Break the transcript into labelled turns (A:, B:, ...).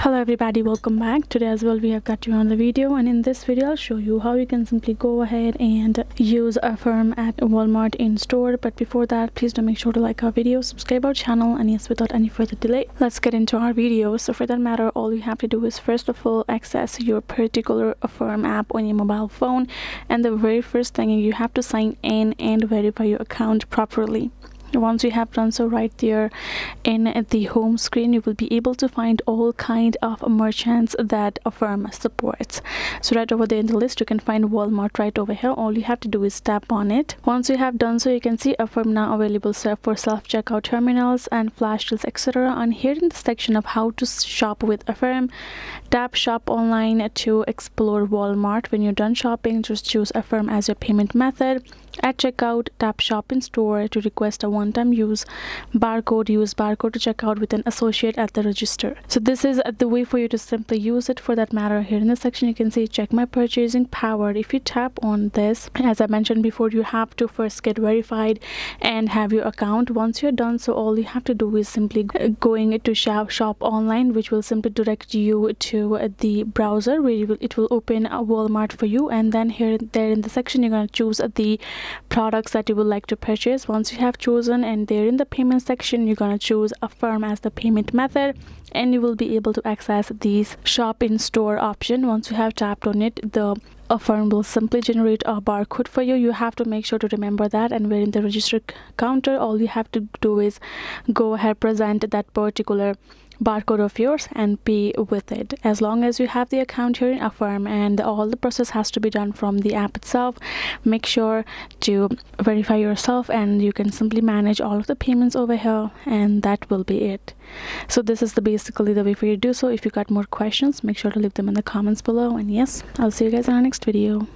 A: Hello everybody, welcome back. Today as well we have got you on the video, and in this video I'll show you how you can simply go ahead and use Affirm at Walmart in store. But before that, please do make sure to like our video, subscribe our channel, and yes, without any further delay, let's get into our video. So for that matter, all you have to do is first of all access your particular Affirm app on your mobile phone, and the very first thing, you have to sign in and verify your account properly. Once you have done so, right there in the home screen you will be able to find all kind of merchants that Affirm supports. So right over there in the list you can find Walmart right over here. All you have to do is tap on it. Once you have done so, you can see Affirm now available for self-checkout terminals and flash deals, etc. And here in the section of how to shop with Affirm, tap shop online to explore Walmart. When you're done shopping, just choose Affirm as your payment method. At checkout, tap shop in store to request a one-time use barcode to check out with an associate at the register. So this is the way for you to simply use it. For that matter, here in the section you can see check my purchasing power. If you tap on this, as I mentioned before, you have to first get verified and have your account. Once you're done so, all you have to do is simply going to shop online, which will simply direct you to the browser where it will open a Walmart for you. And then there in the section you're going to choose the products that you would like to purchase. Once you have chosen, and there in the payment section you're going to choose Affirm as the payment method, and you will be able to access these shop in store option. Once you have tapped on it, the Affirm will simply generate a barcode for you. You have to make sure to remember that, and where in the register counter all you have to do is go ahead, present that particular barcode of yours and pay with it. As long as you have the account here in Affirm, and all the process has to be done from the app itself, make sure to verify yourself and you can simply manage all of the payments over here, and that will be it. So this is basically the way for you to do so. If you got more questions, make sure to leave them in the comments below, and yes, I'll see you guys in our next video.